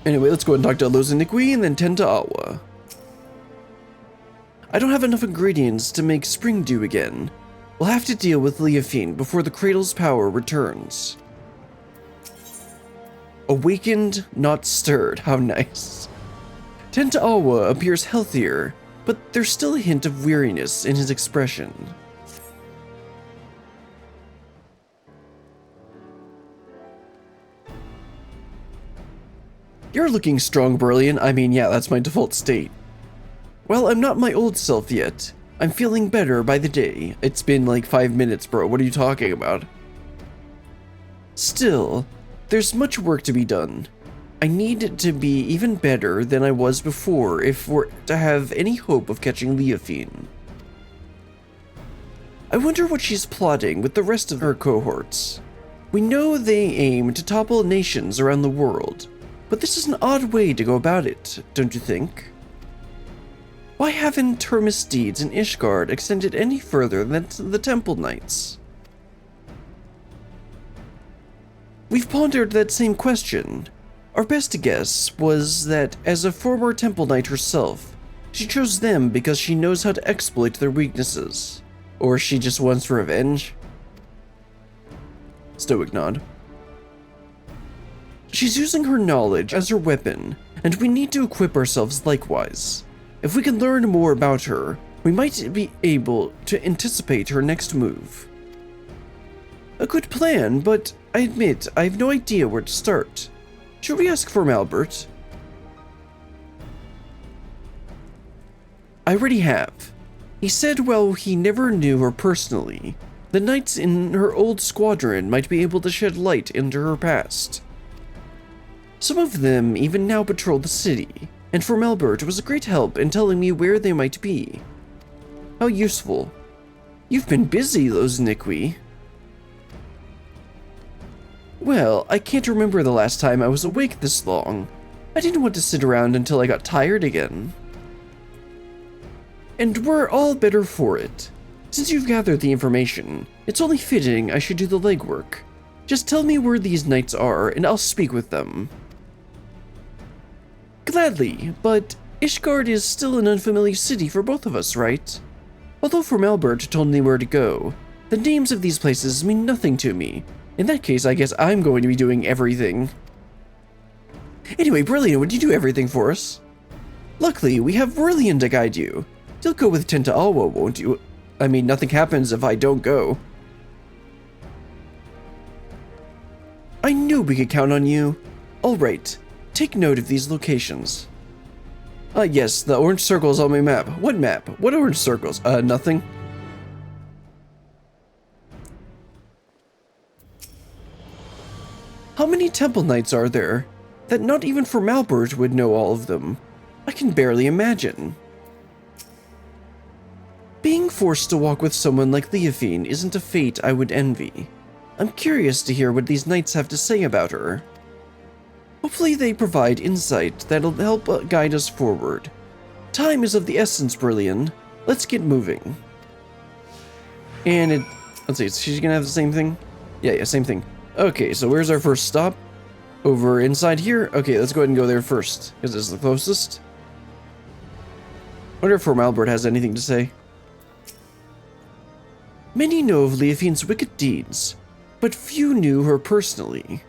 Anyway, let's go and talk to Loazenikwe and then Tentoawa. I don't have enough ingredients to make spring dew again. We'll have to deal with Leophyne before the cradle's power returns. Awakened, not stirred. How nice. Tentoawa appears healthier, but there's still a hint of weariness in his expression. You're looking strong, Brilliant. I mean, yeah, that's my default state. Well, I'm not my old self yet. I'm feeling better by the day. It's been like 5 minutes, bro. What are you talking about? Still, there's much work to be done. I need to be even better than I was before if we're to have any hope of catching Leophyne. I wonder what she's plotting with the rest of her cohorts. We know they aim to topple nations around the world, but this is an odd way to go about it, don't you think? Why haven't her misdeeds in Ishgard extended any further than to the Temple Knights? We've pondered that same question. Our best guess was that, as a former Temple Knight herself, she chose them because she knows how to exploit their weaknesses. Or she just wants revenge? Stoic nod. She's using her knowledge as her weapon, and we need to equip ourselves likewise. If we can learn more about her, we might be able to anticipate her next move. A good plan, but I admit I have no idea where to start. Should we ask for Albert? I already have. He said while he never knew her personally, the knights in her old squadron might be able to shed light into her past. Some of them even now patrol the city, and Albert was a great help in telling me where they might be. How useful. You've been busy, Loazenikwe. Well, I can't remember the last time I was awake this long. I didn't want to sit around until I got tired again. And we're all better for it. Since you've gathered the information, it's only fitting I should do the legwork. Just tell me where these knights are, and I'll speak with them. Gladly, but Ishgard is still an unfamiliar city for both of us, right? Although Albert told me where to go, the names of these places mean nothing to me. In that case, I guess I'm going to be doing everything. Anyway, Brilliant, would you do everything for us? Luckily, we have Brilliant to guide you. You'll go with Tentoawa, won't you? I mean, nothing happens if I don't go. I knew we could count on you. Alright, take note of these locations. Yes, the orange circles on my map. What map? What orange circles? Nothing. How many Temple Knights are there? That not even Albert would know all of them. I can barely imagine. Being forced to walk with someone like Leophyne isn't a fate I would envy. I'm curious to hear what these knights have to say about her. Hopefully they provide insight that'll help guide us forward. Time is of the essence, Brilliant. Let's get moving. And let's see, is she gonna have the same thing? Yeah, same thing. Okay, so where's our first stop? Over inside here? Okay, let's go ahead and go there first, because it's the closest. Wonder if Albert has anything to say. Many know of Leophyne's wicked deeds, but few knew her personally.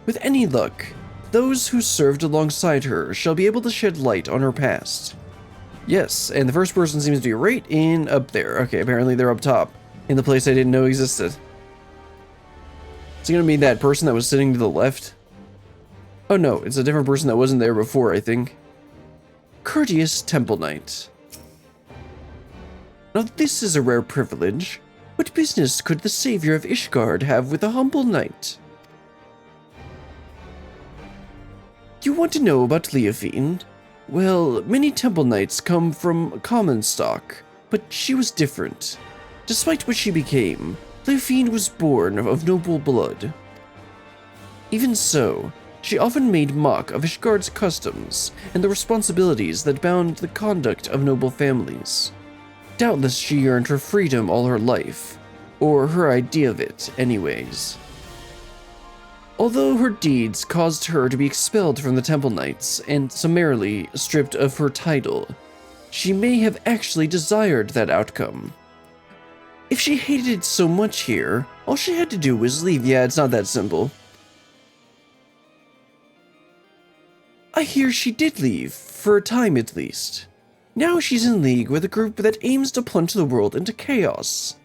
With any luck, those who served alongside her shall be able to shed light on her past. Yes, and the first person seems to be right in up there. Okay, apparently they're up top, in the place I didn't know existed. Is it gonna be that person that was sitting to the left? Oh no, it's a different person that wasn't there before, I think. Courteous Temple Knight. Now this is a rare privilege. What business could the savior of Ishgard have with a humble knight? You want to know about Leophyne? Well, many Temple Knights come from common stock, but she was different. Despite what she became, Leophyne was born of noble blood. Even so, she often made mock of Ishgard's customs and the responsibilities that bound the conduct of noble families. Doubtless she earned her freedom all her life, or her idea of it anyways. Although her deeds caused her to be expelled from the Temple Knights and summarily stripped of her title, she may have actually desired that outcome. If she hated it so much here, all she had to do was leave. Yeah, it's not that simple. I hear she did leave, for a time at least. Now she's in league with a group that aims to plunge the world into chaos.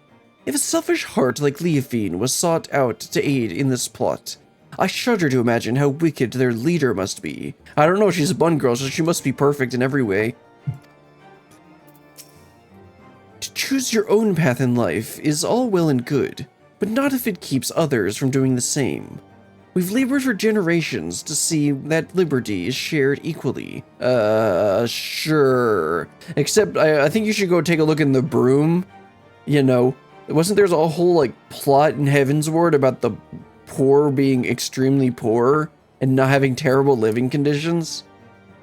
If a selfish heart like Leophyne was sought out to aid in this plot, I shudder to imagine how wicked their leader must be. I don't know, she's a bun girl, so she must be perfect in every way. To choose your own path in life is all well and good, but not if it keeps others from doing the same. We've labored for generations to see that liberty is shared equally. Sure. Except, I think you should go take a look in the Broom. You know, wasn't there a whole, like, plot in Heavensward about the poor being extremely poor and not having terrible living conditions?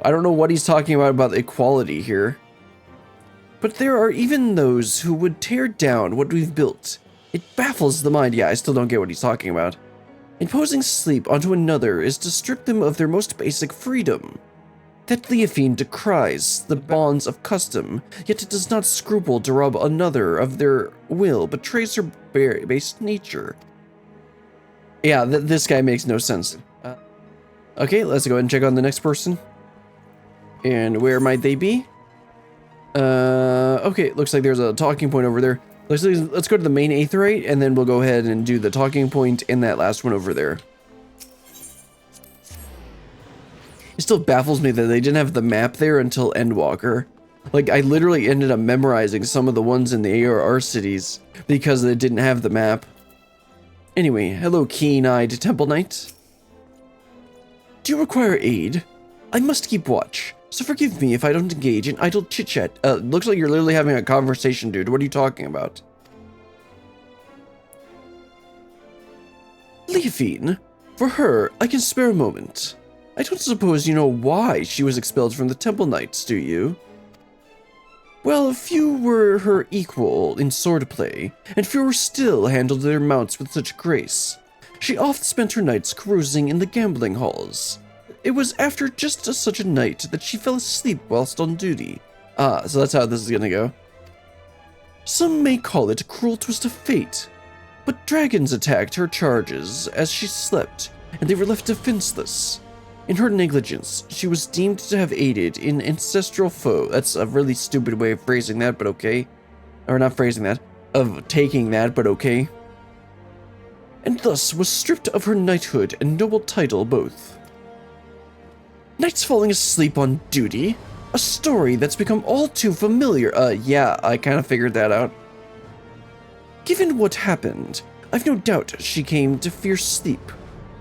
I don't know what he's talking about equality here. But there are even those who would tear down what we've built. It baffles the mind. Yeah, I still don't get what he's talking about. Imposing sleep onto another is to strip them of their most basic freedom. That Leophyne decries the bonds of custom, yet it does not scruple to rob another of their will, betrays her base nature. Yeah, this guy makes no sense. Okay, let's go ahead and check on the next person. And where might they be? Okay, looks like there's a talking point over there. Let's go to the main Aetheryte, and then we'll go ahead and do the talking point in that last one over there. It still baffles me that they didn't have the map there until Endwalker. Like, I literally ended up memorizing some of the ones in the ARR cities because they didn't have the map. Anyway, hello keen-eyed Temple Knight. Do you require aid? I must keep watch, so forgive me if I don't engage in idle chit-chat. Looks like you're literally having a conversation, dude. What are you talking about? Leophyne, for her, I can spare a moment. I don't suppose you know why she was expelled from the Temple Knights, do you? Well, few were her equal in swordplay, and fewer still handled their mounts with such grace. She oft spent her nights carousing in the gambling halls. It was after just such a night that she fell asleep whilst on duty. Ah, so that's how this is gonna go. Some may call it a cruel twist of fate, but dragons attacked her charges as she slept, and they were left defenseless. In her negligence, she was deemed to have aided an ancestral foe. That's a really stupid way of phrasing that, but okay. Or not phrasing that, of taking that, but okay. And thus was stripped of her knighthood and noble title both. Knights falling asleep on duty? A story that's become all too familiar. Yeah, I kind of figured that out. Given what happened, I've no doubt she came to fear sleep.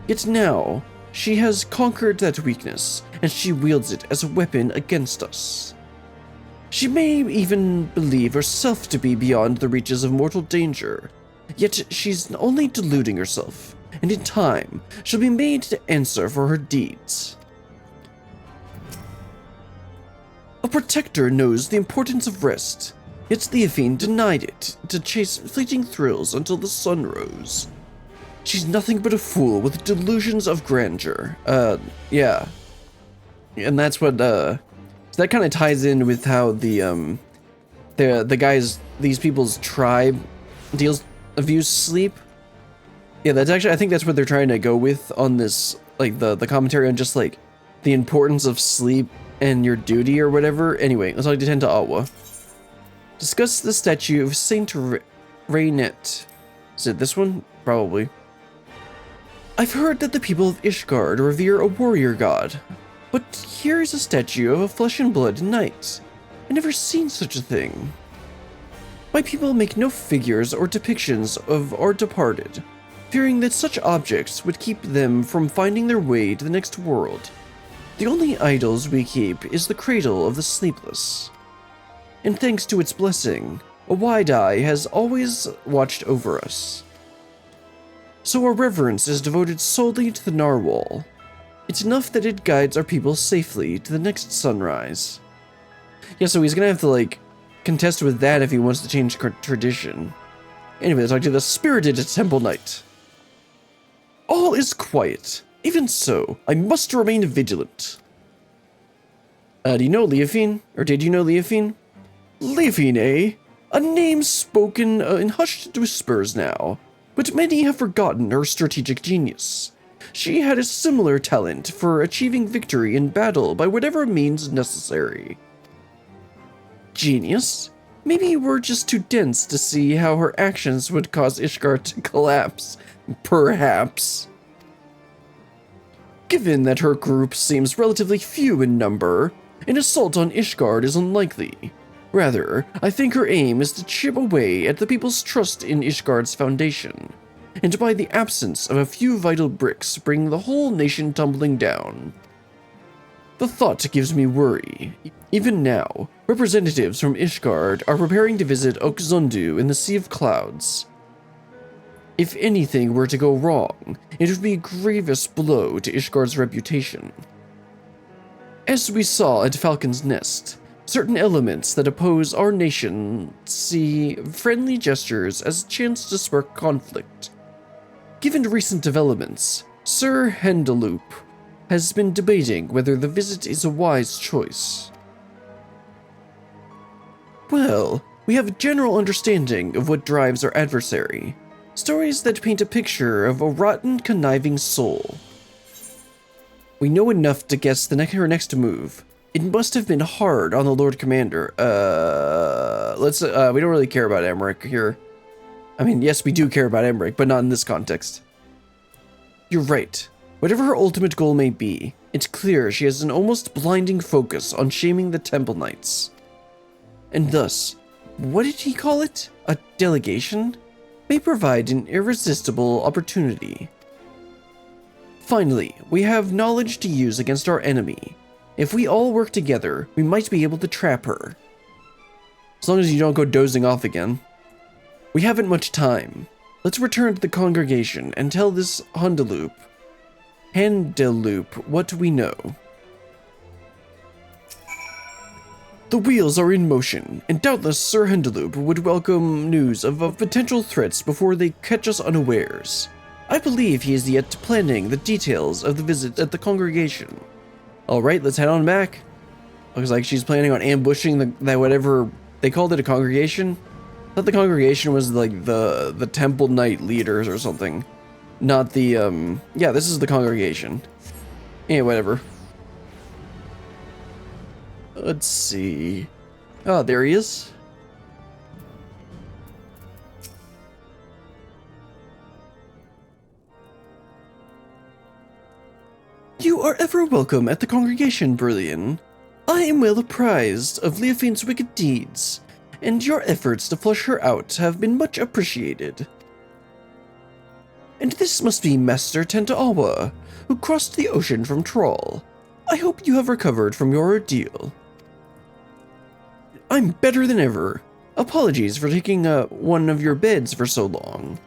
Yet now, she has conquered that weakness, and she wields it as a weapon against us. She may even believe herself to be beyond the reaches of mortal danger, yet she's only deluding herself, and in time, she'll be made to answer for her deeds. A protector knows the importance of rest, yet Leophyne denied it to chase fleeting thrills until the sun rose. She's nothing but a fool with delusions of grandeur. Yeah. And that's what, so that kind of ties in with how the guys, these people's tribe views sleep. Yeah, that's actually, I think that's what they're trying to go with on this, like, the commentary on just, like, the importance of sleep and your duty or whatever. Anyway, let's talk to Tentoawa. Discuss the statue of Saint Rainet. Is it this one? Probably. I've heard that the people of Ishgard revere a warrior god, but here is a statue of a flesh and blood knight. I've never seen such a thing. My people make no figures or depictions of our departed, fearing that such objects would keep them from finding their way to the next world. The only idols we keep is the cradle of the sleepless. And thanks to its blessing, a wide eye has always watched over us. So our reverence is devoted solely to the narwhal. It's enough that it guides our people safely to the next sunrise. Yeah, so he's gonna have to, like, contest with that if he wants to change tradition. Anyway, let's talk to the spirited Temple Knight. All is quiet. Even so, I must remain vigilant. Do you know Leophyne? Or did you know Leophyne? Leophyne, eh? A name spoken in hushed whispers now, but many have forgotten her strategic genius. She had a similar talent for achieving victory in battle by whatever means necessary. Genius? Maybe we're just too dense to see how her actions would cause Ishgard to collapse. Perhaps. Given that her group seems relatively few in number, an assault on Ishgard is unlikely. Rather, I think her aim is to chip away at the people's trust in Ishgard's foundation, and by the absence of a few vital bricks bring the whole nation tumbling down. The thought gives me worry. Even now, representatives from Ishgard are preparing to visit Okzundu in the Sea of Clouds. If anything were to go wrong, it would be a grievous blow to Ishgard's reputation. As we saw at Falcon's Nest, certain elements that oppose our nation see friendly gestures as a chance to spark conflict. Given recent developments, Sir Hendeloop has been debating whether the visit is a wise choice. Well, we have a general understanding of what drives our adversary. Stories that paint a picture of a rotten, conniving soul. We know enough to guess her next move. It must have been hard on the Lord Commander. We don't really care about Emmerich here. I mean, yes, we do care about Emmerich, but not in this context. You're right. Whatever her ultimate goal may be, it's clear she has an almost blinding focus on shaming the Temple Knights. And thus, what did he call it? A delegation? May provide an irresistible opportunity. Finally, we have knowledge to use against our enemy. If we all work together, we might be able to trap her. As long as you don't go dozing off again. We haven't much time. Let's return to the congregation and tell this Hendeloop what we know. The wheels are in motion, and doubtless Sir Hendeloop would welcome news of potential threats before they catch us unawares. I believe he is yet planning the details of the visit at the congregation. Alright, let's head on back. Looks like she's planning on ambushing that whatever they called it, a congregation. I thought the congregation was like the Temple Knight leaders or something. Not the, yeah, this is the congregation. Yeah, whatever. Let's see. Oh, there he is. You are ever welcome at the congregation, Brillian. I am well apprised of Leophyne's wicked deeds, and your efforts to flush her out have been much appreciated. And this must be Master Tentoawa, who crossed the ocean from Troll. I hope you have recovered from your ordeal. I'm better than ever. Apologies for taking one of your beds for so long.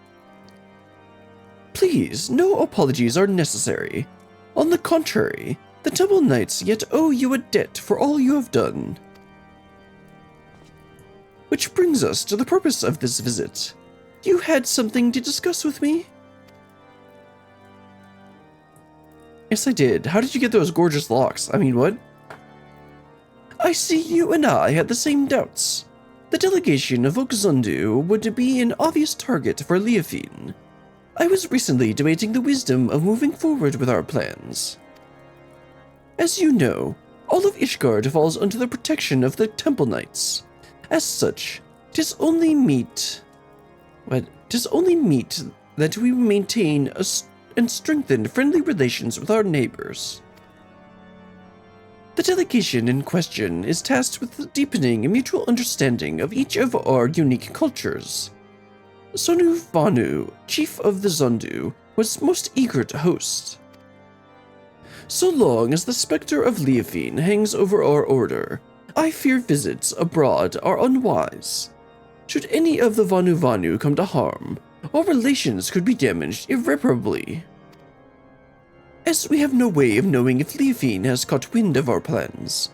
Please, no apologies are necessary. On the contrary, the Temple Knights yet owe you a debt for all you have done. Which brings us to the purpose of this visit. You had something to discuss with me? Yes, I did. How did you get those gorgeous locks? I mean, what? I see you and I had the same doubts. The delegation of Okzundu would be an obvious target for Leophyne. I was recently debating the wisdom of moving forward with our plans. As you know, all of Ishgard falls under the protection of the Temple Knights. As such, 'tis only meet that we maintain and strengthen friendly relations with our neighbors. The delegation in question is tasked with deepening a mutual understanding of each of our unique cultures. Sonu Vanu, chief of the Zundu, was most eager to host. So long as the specter of Leophyne hangs over our order, I fear visits abroad are unwise. Should any of the Vanu come to harm, our relations could be damaged irreparably. As we have no way of knowing if Leophyne has caught wind of our plans,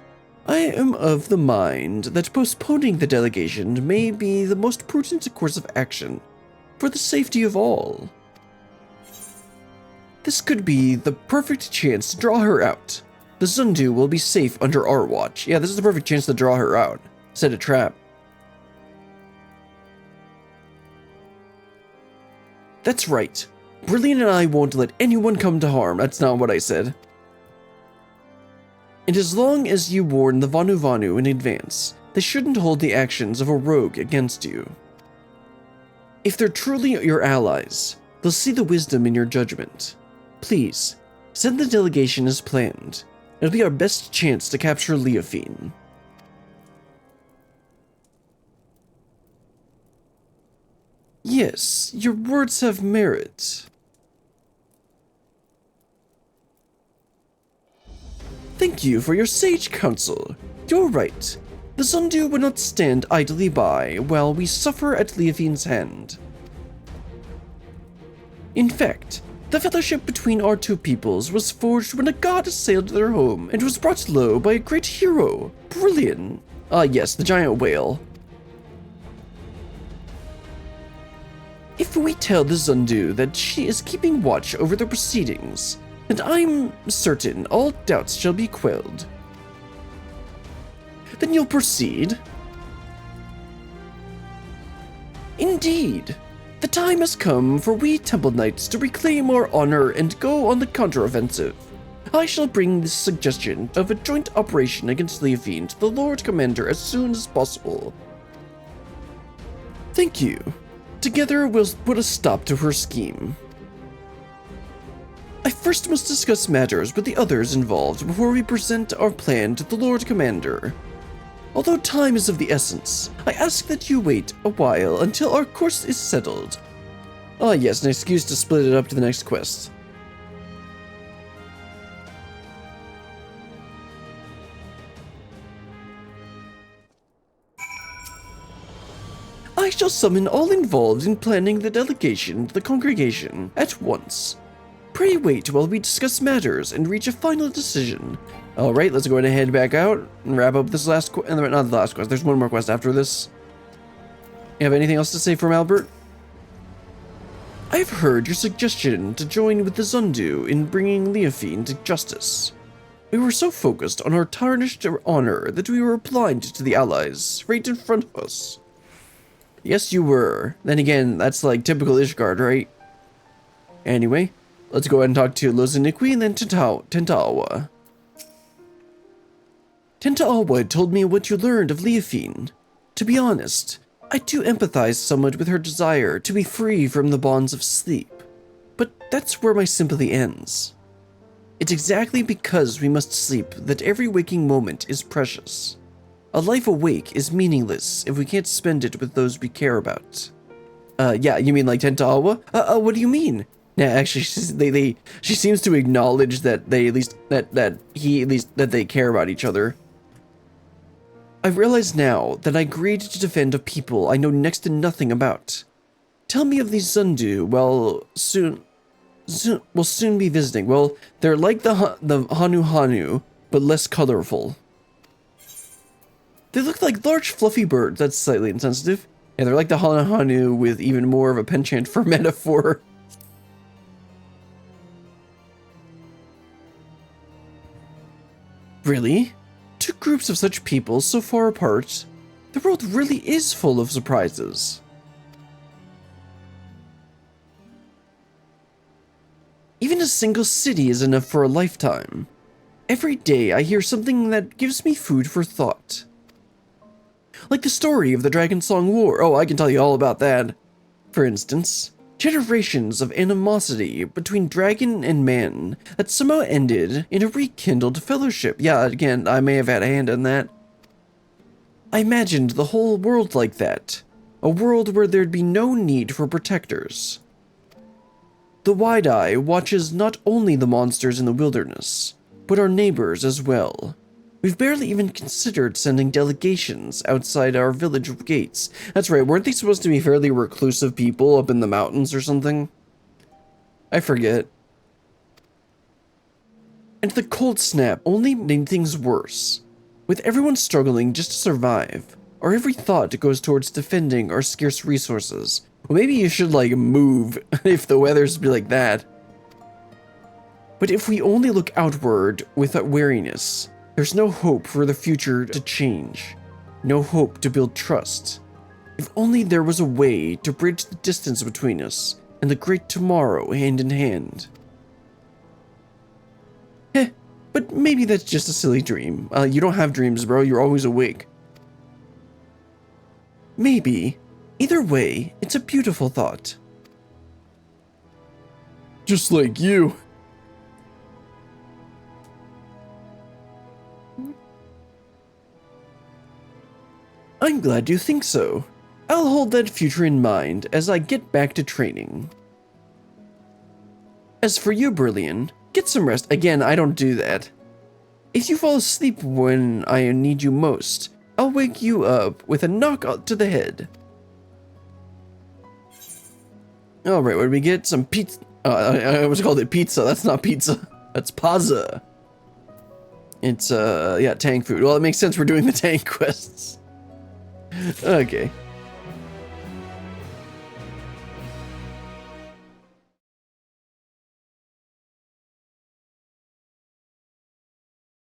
I am of the mind that postponing the delegation may be the most prudent course of action for the safety of all. This could be the perfect chance to draw her out. The Zundu will be safe under our watch. Yeah, this is the perfect chance to draw her out. Set a trap. That's right. Brilliant and I won't let anyone come to harm. That's not what I said. And as long as you warn the Vanu Vanu in advance, they shouldn't hold the actions of a rogue against you. If they're truly your allies, they'll see the wisdom in your judgment. Please, send the delegation as planned. It'll be our best chance to capture Leophyne. Yes, your words have merit. Thank you for your sage counsel. You're right. The Zundu would not stand idly by while we suffer at Leophyne's hand. In fact, the fellowship between our two peoples was forged when a god assailed their home and was brought low by a great hero. Brilliant. Yes, the giant whale. If we tell the Zundu that she is keeping watch over the proceedings, and I'm certain all doubts shall be quelled, then you'll proceed? Indeed. The time has come for we Temple Knights to reclaim our honor and go on the counteroffensive. I shall bring this suggestion of a joint operation against Leophyne to the Lord Commander as soon as possible. Thank you. Together we'll put a stop to her scheme. I first must discuss matters with the others involved before we present our plan to the Lord Commander. Although time is of the essence, I ask that you wait a while until our course is settled. Ah yes, an excuse to split it up to the next quest. I shall summon all involved in planning the delegation to the congregation at once. Pray wait while we discuss matters and reach a final decision. Alright, let's go ahead and head back out and wrap up this last quest. Not the last quest, there's one more quest after this. You have anything else to say from Albert? I've heard your suggestion to join with the Zundu in bringing Leophyne to justice. We were so focused on our tarnished honor that we were blind to the allies right in front of us. Yes, you were. Then again, that's like typical Ishgard, right? Anyway, let's go ahead and talk to Loazenikwe and then Tentoawa. Tentoawa told me what you learned of Leophyne. To be honest, I do empathize somewhat with her desire to be free from the bonds of sleep. But that's where my sympathy ends. It's exactly because we must sleep that every waking moment is precious. A life awake is meaningless if we can't spend it with those we care about. Yeah, you mean like Tentoawa? What do you mean? Yeah, actually, she seems to acknowledge that they that they care about each other. I realize now that I agreed to defend a people I know next to nothing about. Tell me of these Zundu. Well, we'll soon be visiting. Well, they're like the Hanu Hanu, but less colorful. They look like large fluffy birds. That's slightly insensitive. Yeah, they're like the Hanu Hanu with even more of a penchant for metaphor. Really? Two groups of such people so far apart? The world really is full of surprises. Even a single city is enough for a lifetime. Every day I hear something that gives me food for thought. Like the story of the Dragon Song War. Oh, I can tell you all about that. For instance, generations of animosity between dragon and man that somehow ended in a rekindled fellowship. Yeah, again, I may have had a hand in that. I imagined the whole world like that. A world where there'd be no need for protectors. The Wide Eye watches not only the monsters in the wilderness, but our neighbors as well. We've barely even considered sending delegations outside our village gates. That's right, weren't they supposed to be fairly reclusive people up in the mountains or something? I forget. And the cold snap only made things worse. With everyone struggling just to survive, our every thought goes towards defending our scarce resources. Well, maybe you should, like, move if the weather's be like that. But if we only look outward without wariness, there's no hope for the future to change. No hope to build trust. If only there was a way to bridge the distance between us and the great tomorrow hand in hand. But maybe that's just a silly dream. You don't have dreams, bro. You're always awake. Maybe. Either way, it's a beautiful thought. Just like you. I'm glad you think so. I'll hold that future in mind as I get back to training. As for you, Brillian, get some rest. Again, I don't do that. If you fall asleep when I need you most, I'll wake you up with a knock to the head. Alright, what did we get? Some pizza. I almost called it pizza. That's not pizza. That's pazza. It's, yeah, tank food. Well, it makes sense we're doing the tank quests. Okay.